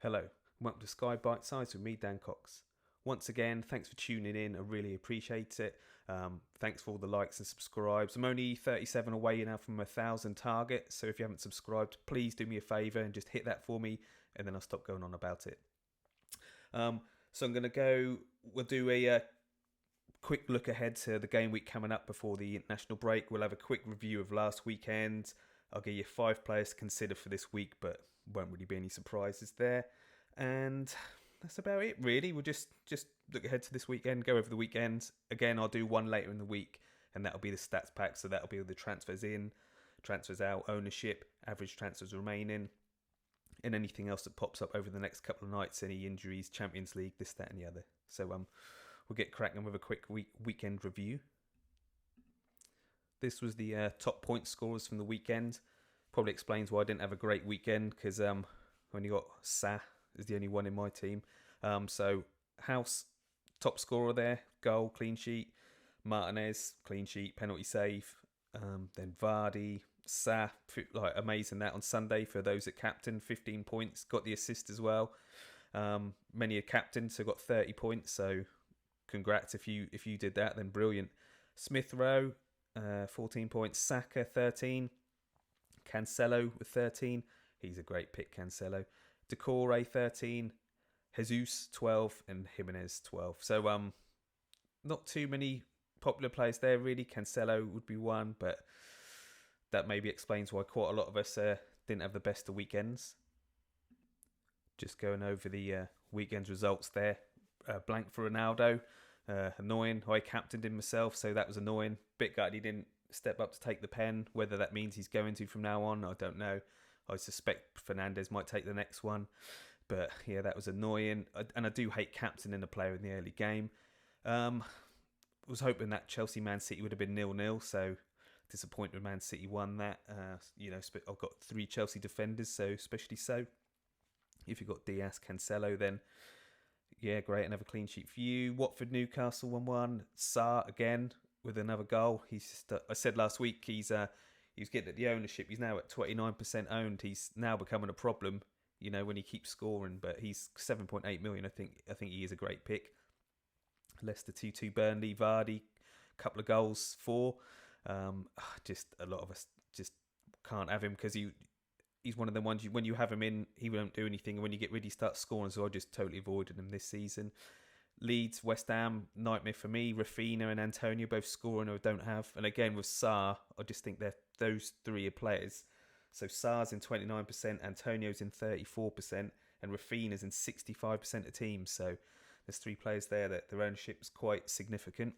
Hello, welcome to Sky Bitesize with me, Dan Cox. Once again, thanks for tuning in. I really appreciate it. Thanks for all the likes and subscribes. I'm only 37 away now from 1,000 target, so if you haven't subscribed, please do me a favour and just hit that for me, and then I'll stop going on about it. So I'm going to we'll do a quick look ahead to the game week coming up before the international break. We'll have a quick review of last weekend. I'll give you 5 players to consider for this week, but won't really be any surprises there. And that's about it, really. We'll just look ahead to this weekend, go over the weekend. Again, I'll do one later in the week, and that'll be the stats pack. So that'll be all the transfers in, transfers out, ownership, average transfers remaining, and anything else that pops up over the next couple of nights, any injuries, Champions League, this, that, and the other. So we'll get cracking with a quick weekend review. This was the top point scorers from the weekend. Probably explains why I didn't have a great weekend, because when you got Sa is the only one in my team. So House, top scorer there, goal, clean sheet. Martinez, clean sheet, penalty save. Then Vardy, Sa, like amazing that on Sunday for those at captain, 15 points, got the assist as well. Many a captain, so got 30 points. So congrats if you did that, then brilliant. Smith Rowe, 14 points. Saka, 13. Cancelo with 13. He's a great pick, Cancelo. Decore, 13. Jesus, 12. And Jimenez, 12. So not too many popular players there, really. Cancelo would be one, but that maybe explains why quite a lot of us didn't have the best of weekends. Just going over the weekend's results there. Blank for Ronaldo. Annoying. I captained him myself, so that was annoying. Bit gutted he didn't step up to take the pen. Whether that means he's going to from now on, I don't know. I suspect Fernandes might take the next one. But yeah, that was annoying. And I do hate captaining a player in the early game. Was hoping that Chelsea Man City would have been 0-0, so disappointed Man City won that. I've got 3 Chelsea defenders, so especially so. If you've got Diaz, Cancelo, then yeah, great, another clean sheet for you. Watford, Newcastle 1-1. Sa again with another goal. He's just, I said last week he was getting at the ownership. He's now at 29% owned. He's now becoming a problem, when he keeps scoring. But he's 7.8 million. I think he is a great pick. Leicester 2-2 Burnley. Vardy, couple of goals, 4. Just a lot of us just can't have him because he's one of the ones when you have him in, he won't do anything. And when you get rid, he starts scoring. So I just totally avoided him this season. Leeds, West Ham, nightmare for me. Rafinha and Antonio both scoring I don't have. And again with Sa, I just think that those 3 are players. So Sa's in 29%, Antonio's in 34%, and Rafinha's in 65% of teams. So there's 3 players there that their ownership is quite significant.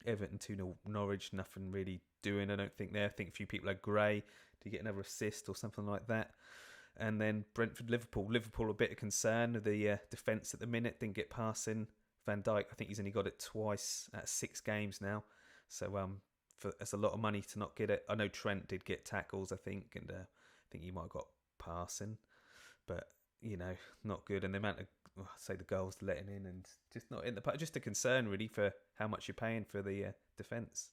Everton 2-0 Norwich, nothing really doing, I don't think there. I think a few people had Gray to get another assist or something like that. And then Brentford, Liverpool a bit of concern. The defence at the minute didn't get passing. Van Dijk, I think he's only got it twice at 6 games now. So that's a lot of money to not get it. I know Trent did get tackles, I think, and I think he might have got passing. But, not good. And the amount of, the goals letting in and just not in the... Just a concern, really, for how much you're paying for the defence.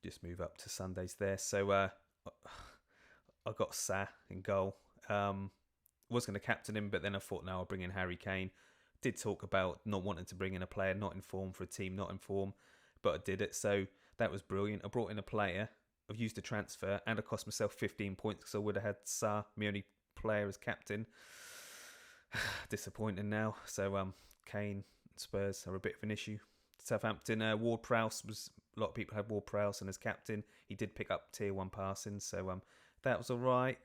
Just move up to Sundays there. So I got Sa in goal. Was going to captain him, but then I thought, no, I'll bring in Harry Kane. Did talk about not wanting to bring in a player not in form for a team not in form, but I did it, so that was brilliant. I brought in a player, I've used a transfer, and I cost myself 15 points because I would have had Sa, my only player, as captain. Disappointing now. So Kane and Spurs are a bit of an issue. Southampton, Ward-Prowse was... A lot of people had Ward-Prowse and as captain. He did pick up tier 1 passing, so that was all right.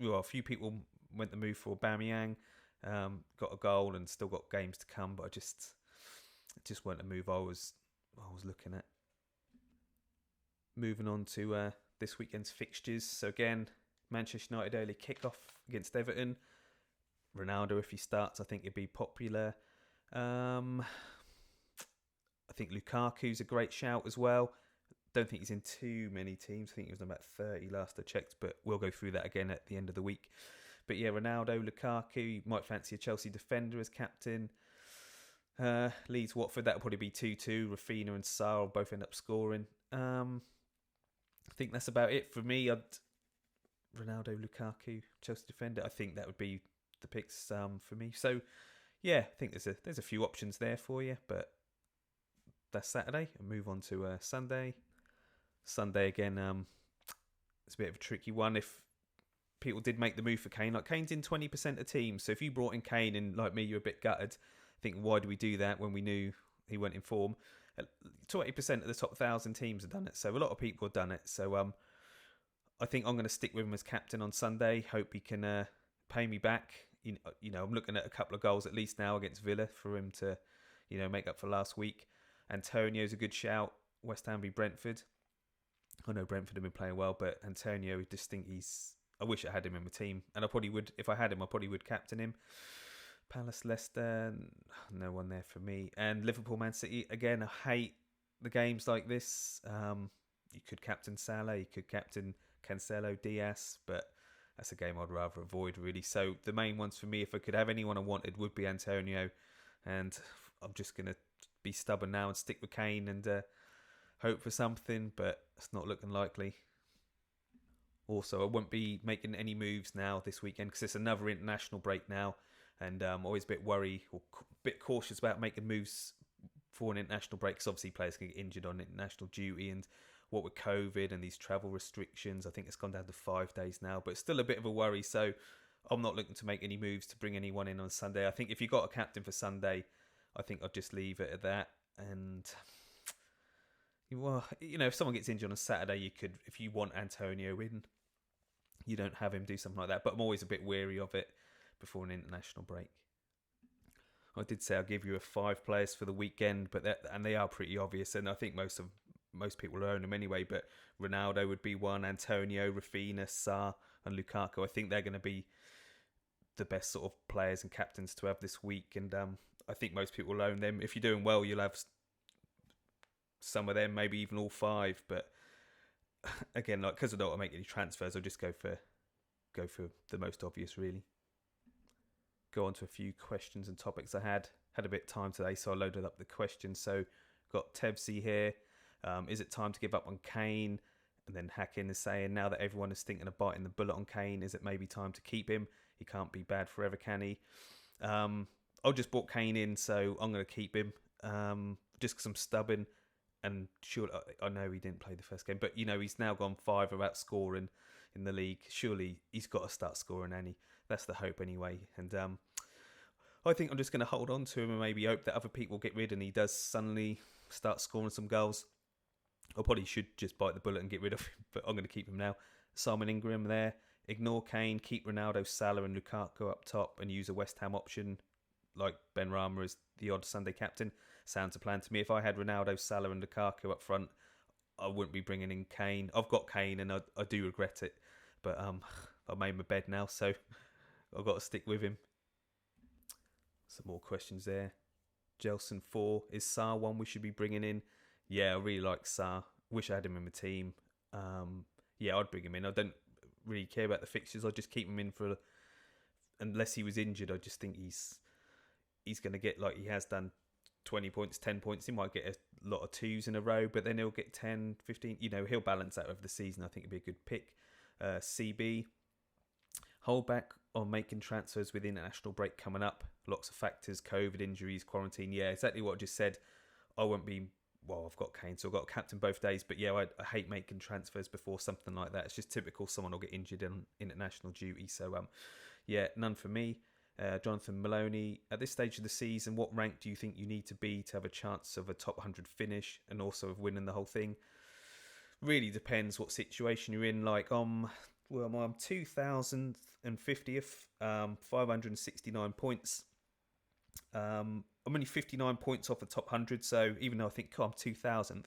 A few people went the move for Aubameyang, got a goal and still got games to come, but it just weren't a move I was looking at. Moving on to this weekend's fixtures. So again, Manchester United early kick-off against Everton. Ronaldo, if he starts, I think he'd be popular. I think Lukaku's a great shout as well. Don't think he's in too many teams. I think he was in about 30 last I checked, but we'll go through that again at the end of the week. But yeah, Ronaldo, Lukaku, you might fancy a Chelsea defender as captain. Leeds, Watford, that'll probably be 2-2. Rafinha and Sa will both end up scoring. I think that's about it for me. Ronaldo, Lukaku, Chelsea defender. I think that would be the picks for me. So yeah, I think there's a few options there for you, but that's Saturday. And move on to Sunday. Sunday again. It's a bit of a tricky one. If people did make the move for Kane, like Kane's in 20% of teams, so if you brought in Kane and like me, you're a bit gutted. Think, why do we do that when we knew he went in form? 20% of the top 1,000 teams have done it, so a lot of people have done it. So I think I'm going to stick with him as captain on Sunday. Hope he can pay me back. You know, I'm looking at a couple of goals at least now against Villa for him to, make up for last week. Antonio's a good shout. West Ham v Brentford. I know Brentford have been playing well, but Antonio, just think I wish I had him in my team, and I probably would if I had him. I probably would captain him. Palace, Leicester, no one there for me. And Liverpool, Man City again. I hate the games like this. You could captain Salah, you could captain Cancelo, Diaz, but that's a game I'd rather avoid, really. So the main ones for me, if I could have anyone I wanted, would be Antonio, and I'm just gonna be stubborn now and stick with Kane and hope for something, but it's not looking likely. Also, I won't be making any moves now this weekend because it's another international break now, and I'm always a bit worried or a bit cautious about making moves for an international break because obviously players can get injured on international duty, and what with COVID and these travel restrictions, I think it's gone down to 5 days now, but it's still a bit of a worry. So I'm not looking to make any moves to bring anyone in on Sunday. I think if you got a captain for Sunday, I think I'd just leave it at that. And well, if someone gets injured on Saturday, you could, if you want Antonio in, you don't have him do something like that. But I'm always a bit wary of it before an international break. I did say I'll give you 5 players for the weekend, but they are pretty obvious, and I think most people own them anyway. But Ronaldo would be one, Antonio, Rafinha, Sa, and Lukaku. I think they're going to be the best sort of players and captains to have this week, and I think most people will own them. If you're doing well, you'll have some of them, maybe even all 5. But again, like, because I don't want to make any transfers, I'll just go for the most obvious, really. Go on to a few questions and topics I had a bit of time today, so I loaded up the questions. So got Tebsy here. Is it time to give up on Kane? And then Hackin is saying, now that everyone is thinking of biting the bullet on Kane, is it maybe time to keep him? He can't be bad forever, can he? I just bought Kane in, so I'm going to keep him. Just because I'm stubborn, and sure, I know he didn't play the first game, but he's now gone 5 without scoring in the league. Surely he's got to start scoring, Annie. That's the hope anyway. And I think I'm just going to hold on to him and maybe hope that other people get rid and he does suddenly start scoring some goals. I probably should just bite the bullet and get rid of him, but I'm going to keep him now. Simon Ingram there. Ignore Kane, keep Ronaldo, Salah and Lukaku up top and use a West Ham option like Ben Rama as the odd Sunday captain. Sounds a plan to me. If I had Ronaldo, Salah and Lukaku up front, I wouldn't be bringing in Kane. I've got Kane and I do regret it, but I made my bed now, so I've got to stick with him. Some more questions there. Jelson 4, is Sa one we should be bringing in? Yeah, I really like Sa. Wish I had him in my team. Yeah, I'd bring him in. I don't really care about the fixtures. I'd just keep him in for, unless he was injured. I just think he's going to get, like he has done, 20 points, 10 points. He might get a lot of 2s in a row, but then he'll get 10, 15. He'll balance out over the season. I think it'd be a good pick. CB, hold back on making transfers with international break coming up. Lots of factors, COVID, injuries, quarantine. Yeah, exactly what I just said. I won't be, I've got Kane, so I've got captain both days. But yeah, I hate making transfers before something like that. It's just typical. Someone will get injured in international duty. So yeah, none for me. Jonathan Maloney, at this stage of the season, what rank do you think you need to be to have a chance of a top 100 finish and also of winning the whole thing? Really depends what situation you're in. Like, I'm 2050th, 569 points. I'm only 59 points off the top 100, so even though I think I'm 2000th,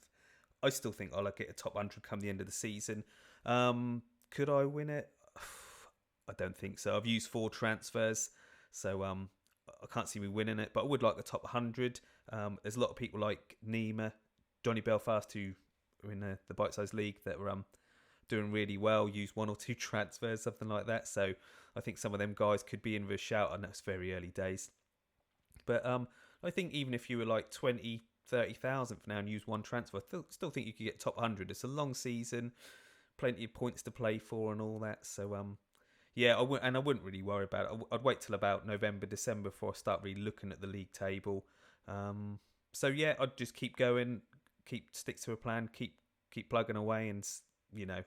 I still think I'll get a top 100 come the end of the season. Could I win it? I don't think so. I've used 4 transfers, so I can't see me winning it, but I would like the top 100. There's a lot of people like Nima, Johnny Belfast, who are in the Bitesize League that were doing really well, use 1 or 2 transfers, something like that. So I think some of them guys could be in for a shout. I know it's very early days. But I think even if you were like 20, 30,000 for now and use 1 transfer, I still think you could get top 100. It's a long season, plenty of points to play for and all that. So Yeah, I wouldn't really worry about it. I'd wait till about November, December before I start really looking at the league table. So yeah, I'd just keep going, stick to a plan, keep plugging away, and you know,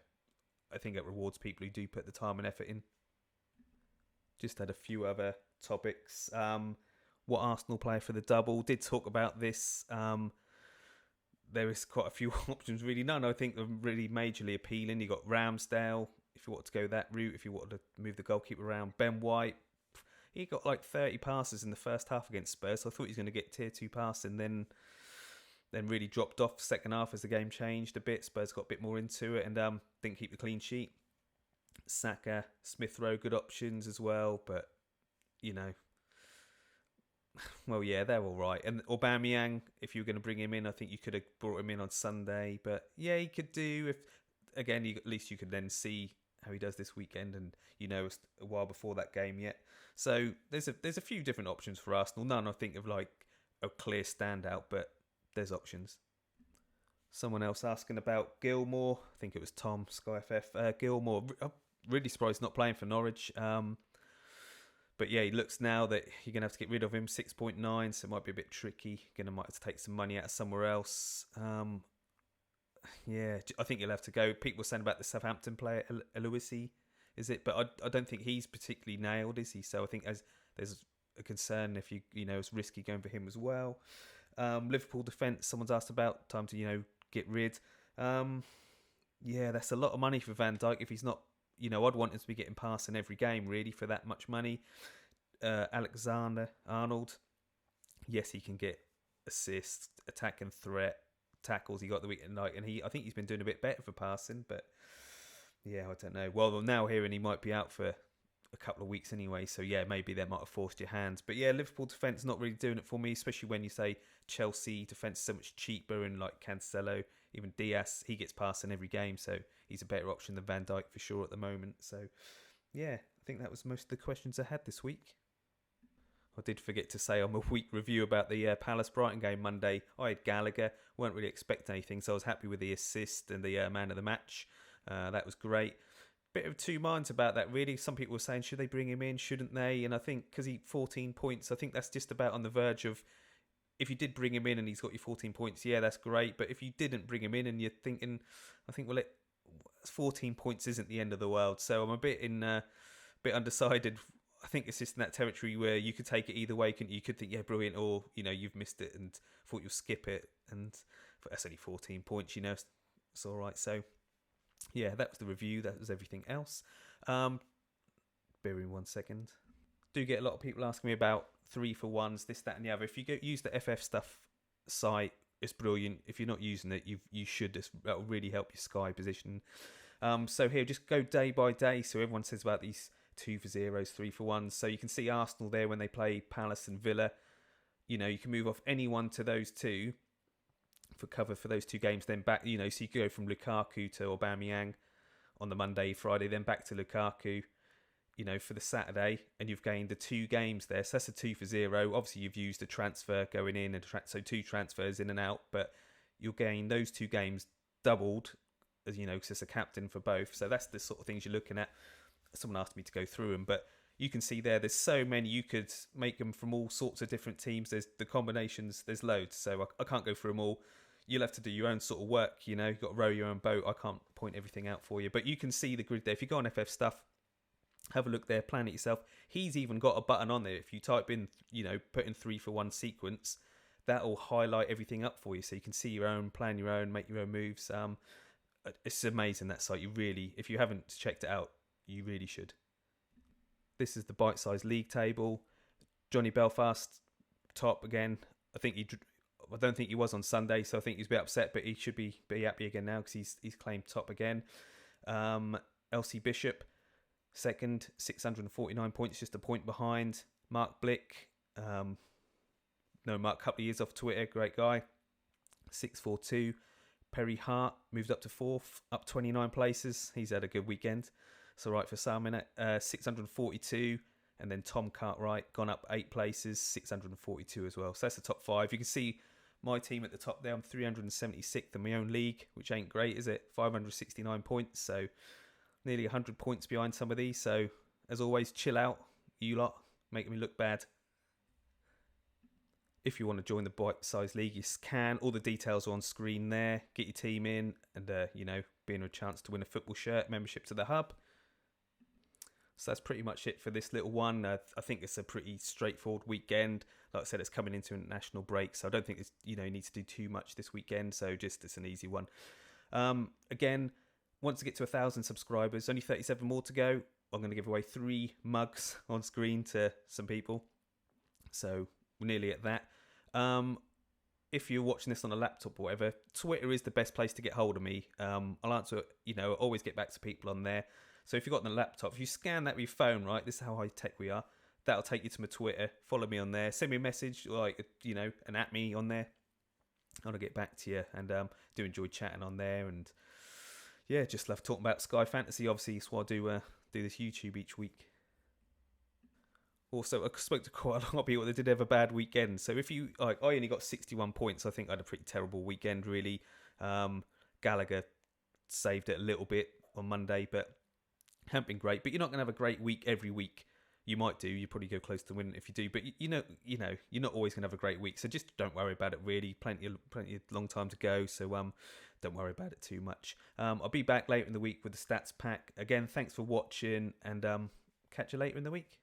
I think it rewards people who do put the time and effort in. Just had a few other topics. What Arsenal player for the double? Did talk about this. There is quite a few options, really. None I think are really majorly appealing. You got Ramsdale, if you want to go that route. If you want to move the goalkeeper around, Ben White, he got like 30 passes in the first half against Spurs. So I thought he was going to get tier 2 passing, then really dropped off the second half as the game changed a bit. Spurs got a bit more into it and didn't keep the clean sheet. Saka, Smith Rowe, good options as well, but you know, well, yeah, they're all right. And Aubameyang, if you were going to bring him in, I think you could have brought him in on Sunday. But yeah, he could do. If again, at least you could then see how he does this weekend, and you know, it's a while before that game yet. So there's a few different options for Arsenal. None I think of like a clear standout, but there's options. Someone else asking about Gilmore. I think it was Tom SkyFF. Gilmore, I'm really surprised he's not playing for Norwich. But yeah, he looks now that you're going to have to get rid of him, 6.9, so it might be a bit tricky. Might have to take some money out of somewhere else. Yeah, I think you'll have to go. People were saying about the Southampton player, Aloisi, is it? But I don't think he's particularly nailed, is he? So I think there's a concern if it's risky going for him as well. Liverpool defence, someone's asked about, time to, get rid. Yeah, that's a lot of money for Van Dijk if he's not. I'd want him to be getting passing every game, really, for that much money. Alexander-Arnold, yes, he can get assists, attack and threat, tackles he got the weekend night, and I think he's been doing a bit better for passing, but yeah, I don't know. Well, now hearing he might be out for a couple of weeks anyway, so yeah, maybe they might have forced your hands. But yeah, Liverpool defence not really doing it for me, especially when you say Chelsea defence is so much cheaper, and like Cancelo, even Diaz, he gets passing every game, so he's a better option than Van Dijk for sure at the moment. So yeah, I think that was most of the questions I had this week. I did forget to say on my week review about the Palace-Brighton game Monday, I had Gallagher, weren't really expecting anything, so I was happy with the assist and the man of the match. That was great. Bit of two minds about that, really. Some people were saying, should they bring him in, shouldn't they? And I think, because he 14 points, I think that's just about on the verge of, if you did bring him in and he's got you 14 points, yeah, that's great. But if you didn't bring him in and you're thinking, I think, 14 points isn't the end of the world. So I'm a bit undecided. I think it's just in that territory where you could take it either way. You could think, yeah, brilliant, or, you've missed it and thought you'll skip it. And that's only 14 points, it's all right. So yeah, that was the review. That was everything else. Bear with me 1 second. Do get a lot of people asking me about 3-for-1s, this, that, and the other. If you use the FFstuff site, it's brilliant. If you're not using it, you should. That will really help your Sky position. So here, just go day by day. So everyone says about these 2-for-0s, 3-for-1s. So you can see Arsenal there when they play Palace and Villa. You can move off any one to those two for cover for those two games, then back, so you could go from Lukaku to Aubameyang on the Monday, Friday, then back to Lukaku, for the Saturday, and you've gained the 2 games there. So that's a 2-for-0. Obviously, you've used a transfer going in, and so 2 transfers in and out, but you'll gain those 2 games doubled, as because it's a captain for both. So that's the sort of things you're looking at. Someone asked me to go through them, but you can see there's so many. You could make them from all sorts of different teams. There's the combinations, there's loads. So I can't go through them all. You'll have to do your own sort of work, you've got to row your own boat. I can't point everything out for you, but you can see the grid there. If you go on FFstuff, have a look there, plan it yourself. He's even got a button on there. If you type in, put in 3-for-1 sequence, that'll highlight everything up for you, so you can see your own, plan your own, make your own moves. It's amazing, that site. You really, if you haven't checked it out, you really should. This is the Bitesize league table. Johnny Belfast, top again. I don't think he was on Sunday, so I think he's a bit upset, but he should be happy again now because he's claimed top again. LC Bishop, second, 649 points, just a point behind. Mark Blick, Mark, a couple of years off Twitter, great guy, 642. Perry Hart moved up to 4th, up 29 places. He's had a good weekend. It's all right for some, innit? 642. And then Tom Cartwright, gone up 8 places, 642 as well. So that's the top 5. You can see my team at the top there. I'm 376th in my own league, which ain't great, is it? 569 points, so nearly 100 points behind some of these. So as always, chill out, you lot, making me look bad. If you want to join the Bitesize League, you can. All the details are on screen there. Get your team in and, being a chance to win a football shirt, membership to the hub. So that's pretty much it for this little one. I think it's a pretty straightforward weekend. Like I said, it's coming into a national break, so I don't think it's, you need to do too much this weekend. So it's an easy one. Again, once I get to 1,000 subscribers, only 37 more to go. I'm going to give away 3 mugs on screen to some people. So we're nearly at that. If you're watching this on a laptop or whatever, Twitter is the best place to get hold of me. I'll answer, always get back to people on there. So if you've got the laptop, if you scan that with your phone, right, this is how high tech we are, that'll take you to my Twitter. Follow me on there. Send me a message, and at me on there. I'll get back to you, and do enjoy chatting on there. And yeah, just love talking about Sky Fantasy. Obviously, that's why I do this YouTube each week. Also, I spoke to quite a lot of people that did have a bad weekend. So if you, I only got 61 points. I think I had a pretty terrible weekend, really. Gallagher saved it a little bit on Monday, but haven't been great. But you're not going to have a great week every week. You might do. You probably go close to winning if you do. But you're not always going to have a great week. So just don't worry about it. Really, plenty of long time to go. So don't worry about it too much. I'll be back later in the week with the stats pack. Again, thanks for watching, and catch you later in the week.